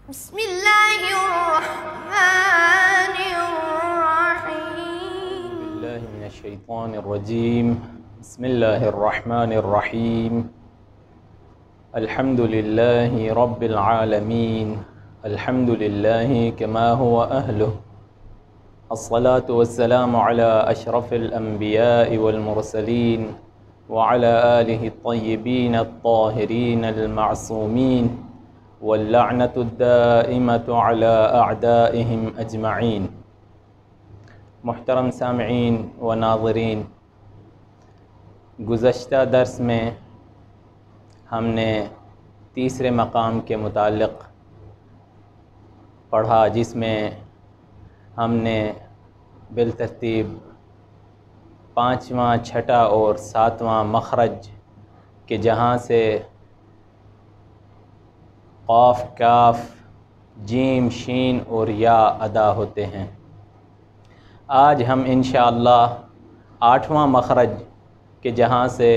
بسم اللہ الرحمن الرحیم باللہ من الشیطان الرجیم بسم اللہ الرحمن الرحیم الحمد للہ رب العالمین الحمد للہ کما هو اہلہ الصلاة والسلام علی اشرف الانبیاء والمرسلین وعلى آلہ الطیبین الطاہرین المعصومین واللعنة الدائمة على أعدائهم أجمعين۔ محترم سامعین و ناظرین، گزشتہ درس میں ہم نے تیسرے مقام کے متعلق پڑھا، جس میں ہم نے بالترتیب 5واں، 6واں اور 7واں مخرج کہ جہاں سے قاف، کاف، جیم، شین اور یا ادا ہوتے ہیں۔ آج ہم انشاءاللہ 8واں مخرج کہ جہاں سے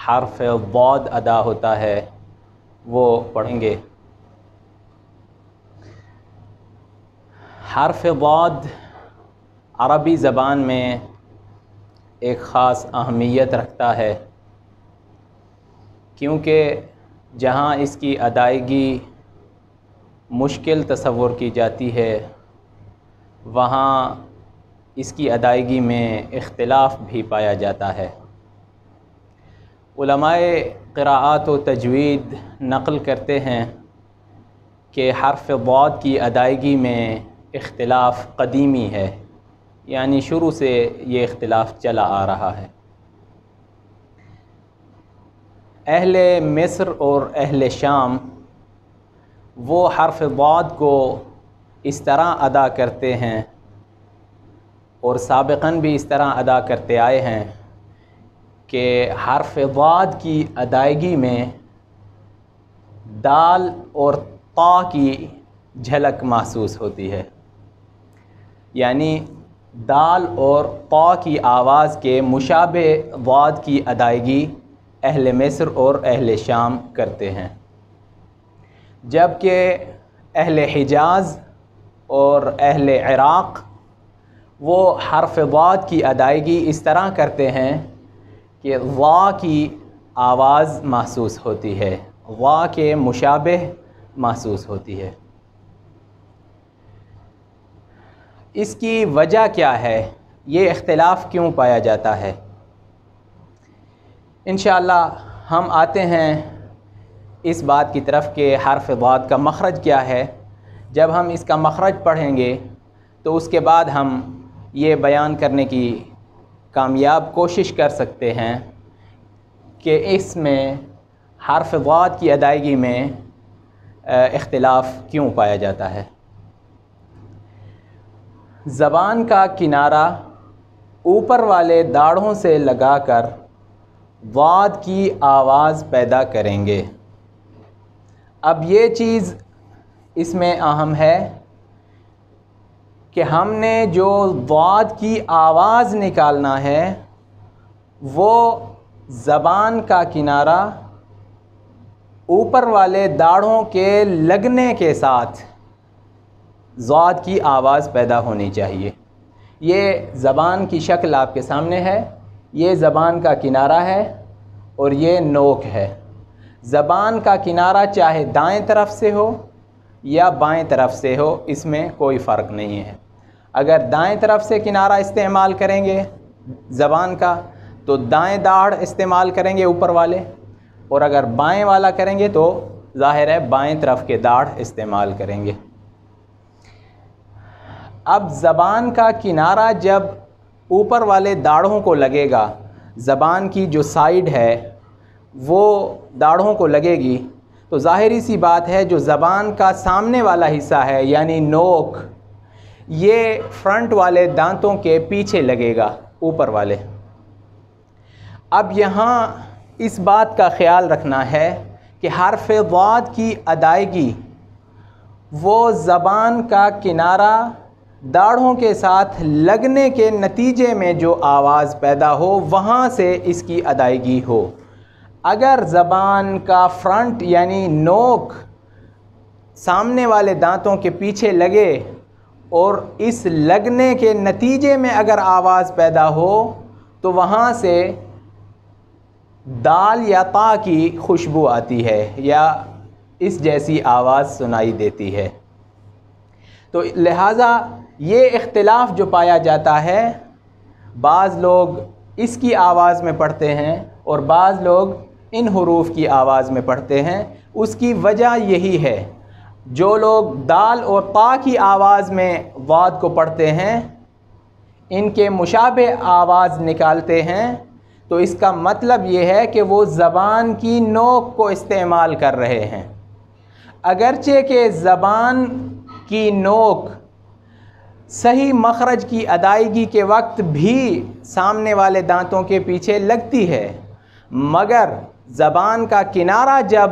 حرف ضاد ادا ہوتا ہے وہ پڑھیں گے۔ حرف ضاد عربی زبان میں ایک خاص اہمیت رکھتا ہے، کیونکہ جہاں اس کی ادائیگی مشکل تصور کی جاتی ہے وہاں اس کی ادائیگی میں اختلاف بھی پایا جاتا ہے۔ علماء قراءات و تجوید نقل کرتے ہیں کہ حرف ضاد کی ادائیگی میں اختلاف قدیمی ہے، یعنی شروع سے یہ اختلاف چلا آ رہا ہے۔ اہل مصر اور اہل شام وہ حرف ضاد کو اس طرح ادا کرتے ہیں اور سابقاً بھی اس طرح ادا کرتے آئے ہیں کہ حرف ضاد کی ادائیگی میں دال اور طا کی جھلک محسوس ہوتی ہے، یعنی دال اور طا کی آواز کے مشابہ ضاد کی ادائیگی اہل مصر اور اہل شام کرتے ہیں، جبکہ اہل حجاز اور اہل عراق وہ حرف ضاد کی ادائیگی اس طرح کرتے ہیں کہ ضا کی آواز محسوس ہوتی ہے، ضا کے مشابہ محسوس ہوتی ہے۔ اس کی وجہ کیا ہے؟ یہ اختلاف کیوں پایا جاتا ہے؟ انشاءاللہ ہم آتے ہیں اس بات کی طرف کہ حرف ضاد کا مخرج کیا ہے۔ جب ہم اس کا مخرج پڑھیں گے تو اس کے بعد ہم یہ بیان کرنے کی کامیاب کوشش کر سکتے ہیں کہ اس میں حرف ضاد کی ادائیگی میں اختلاف کیوں پایا جاتا ہے۔ زبان کا کنارہ اوپر والے داڑھوں سے لگا کر ضاد کی آواز پیدا کریں گے۔ اب یہ چیز اس میں اہم ہے کہ ہم نے جو ضاد کی آواز نکالنا ہے وہ زبان کا کنارہ اوپر والے داڑھوں کے لگنے کے ساتھ ضاد کی آواز پیدا ہونی چاہیے۔ یہ زبان کی شکل آپ کے سامنے ہے، یہ زبان کا کنارہ ہے اور یہ نوک ہے۔ زبان کا کنارہ چاہے دائیں طرف سے ہو یا بائیں طرف سے ہو، اس میں کوئی فرق نہیں ہے۔ اگر دائیں طرف سے کنارہ استعمال کریں گے زبان کا تو دائیں داڑھ استعمال کریں گے اوپر والے، اور اگر بائیں والا کریں گے تو ظاہر ہے بائیں طرف کے داڑھ استعمال کریں گے۔ اب زبان کا کنارہ جب اوپر والے داڑھوں کو لگے گا، زبان کی جو سائیڈ ہے وہ داڑھوں کو لگے گی، تو ظاہری سی بات ہے جو زبان کا سامنے والا حصہ ہے یعنی نوک، یہ فرنٹ والے دانتوں کے پیچھے لگے گا، اوپر والے۔ اب یہاں اس بات کا خیال رکھنا ہے کہ حرف ضاد کی ادائیگی وہ زبان کا کنارہ داڑھوں کے ساتھ لگنے کے نتیجے میں جو آواز پیدا ہو وہاں سے اس کی ادائیگی ہو۔ اگر زبان کا فرنٹ یعنی نوک سامنے والے دانتوں کے پیچھے لگے اور اس لگنے کے نتیجے میں اگر آواز پیدا ہو تو وہاں سے دال یا تا کی خوشبو آتی ہے یا اس جیسی آواز سنائی دیتی ہے۔ تو لہٰذا یہ اختلاف جو پایا جاتا ہے، بعض لوگ اس کی آواز میں پڑھتے ہیں اور بعض لوگ ان حروف کی آواز میں پڑھتے ہیں، اس کی وجہ یہی ہے، جو لوگ دال اور تا کی آواز میں واد کو پڑھتے ہیں ان کے مشابہ آواز نکالتے ہیں، تو اس کا مطلب یہ ہے کہ وہ زبان کی نوک کو استعمال کر رہے ہیں، اگرچہ کہ زبان کی نوک صحیح مخرج کی ادائیگی کے وقت بھی سامنے والے دانتوں کے پیچھے لگتی ہے، مگر زبان کا کنارہ جب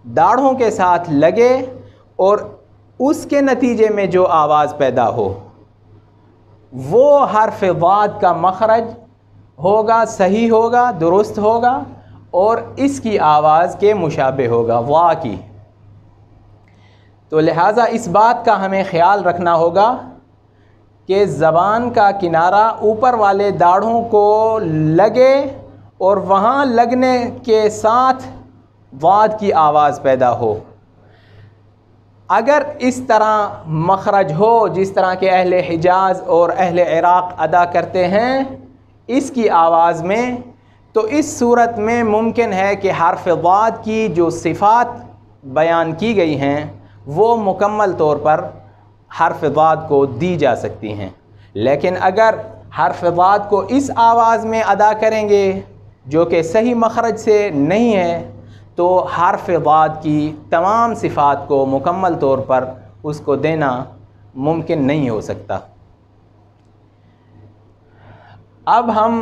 داڑھوں کے ساتھ لگے اور اس کے نتیجے میں جو آواز پیدا ہو وہ حرف ضاد کا مخرج ہوگا، صحیح ہوگا، درست ہوگا اور اس کی آواز کے مشابہ ہوگا، وا کی۔ تو لہٰذا اس بات کا ہمیں خیال رکھنا ہوگا کہ زبان کا کنارہ اوپر والے داڑھوں کو لگے اور وہاں لگنے کے ساتھ واد کی آواز پیدا ہو۔ اگر اس طرح مخرج ہو جس طرح کے اہل حجاز اور اہل عراق ادا کرتے ہیں اس کی آواز میں، تو اس صورت میں ممکن ہے کہ حرف ضاد کی جو صفات بیان کی گئی ہیں وہ مکمل طور پر حرف ضاد کو دی جا سکتی ہیں، لیکن اگر حرف ضاد کو اس آواز میں ادا کریں گے جو کہ صحیح مخرج سے نہیں ہے تو حرف ضاد کی تمام صفات کو مکمل طور پر اس کو دینا ممکن نہیں ہو سکتا۔ اب ہم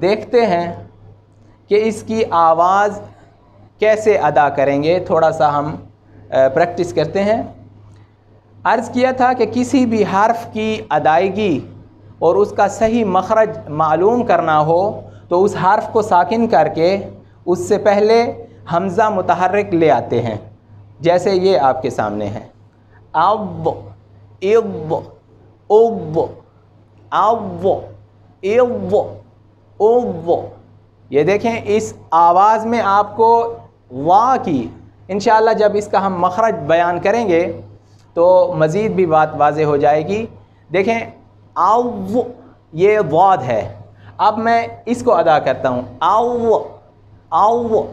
دیکھتے ہیں کہ اس کی آواز کیسے ادا کریں گے، تھوڑا سا ہم پریکٹس کرتے ہیں۔ عرض کیا تھا کہ کسی بھی حرف کی ادائیگی اور اس کا صحیح مخرج معلوم کرنا ہو تو اس حرف کو ساکن کر کے اس سے پہلے حمزہ متحرک لے آتے ہیں، جیسے یہ آپ کے سامنے ہے، اب اب اب اب اب اب۔ یہ دیکھیں اس آواز میں آپ کو وا کی انشاءاللہ جب اس کا ہم مخرج بیان کریں گے تو مزید بھی بات واضح ہو جائے گی۔ دیکھیں او، یہ ضاد ہے، اب میں اس کو ادا کرتا ہوں او او۔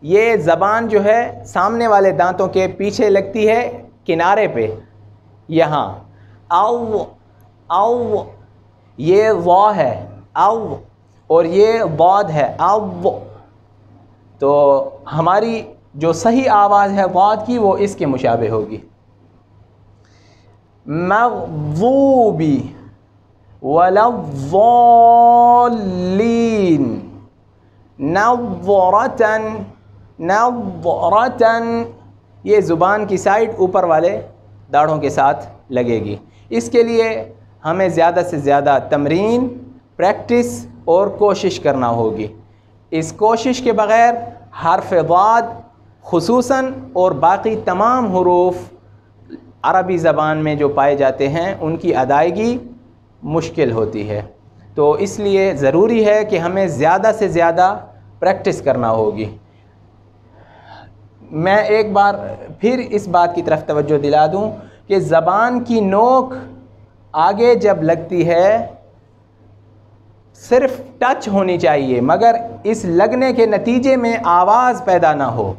یہ زبان جو ہے سامنے والے دانتوں کے پیچھے لگتی ہے کنارے پہ، یہاں او او، یہ وا ہے او اور یہ ضاد ہے او، تو ہماری جو صحیح آواز ہے ضاد کی وہ اس کے مشابہ ہوگی۔ مغضوبی ولا الضالین نظرتن نظرتن، یہ زبان کی سائڈ اوپر والے داڑھوں کے ساتھ لگے گی۔ اس کے لیے ہمیں زیادہ سے زیادہ تمرین، پریکٹس اور کوشش کرنا ہوگی۔ اس کوشش کے بغیر حرف ضاد خصوصاً اور باقی تمام حروف عربی زبان میں جو پائے جاتے ہیں ان کی ادائیگی مشکل ہوتی ہے، تو اس لیے ضروری ہے کہ ہمیں زیادہ سے زیادہ پریکٹس کرنا ہوگی۔ میں ایک بار پھر اس بات کی طرف توجہ دلا دوں کہ زبان کی نوک آگے جب لگتی ہے صرف ٹچ ہونی چاہیے، مگر اس لگنے کے نتیجے میں آواز پیدا نہ ہو،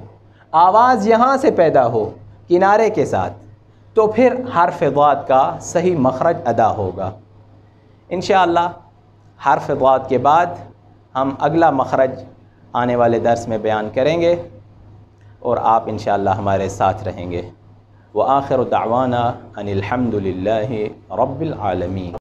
آواز یہاں سے پیدا ہو کنارے کے ساتھ، تو پھر حرف ضاد کا صحیح مخرج ادا ہوگا۔ انشاءاللہ حرف ضاد کے بعد ہم اگلا مخرج آنے والے درس میں بیان کریں گے اور آپ انشاءاللہ ہمارے ساتھ رہیں گے۔ وآخر دعوانا ان الحمد للہ رب العالمین۔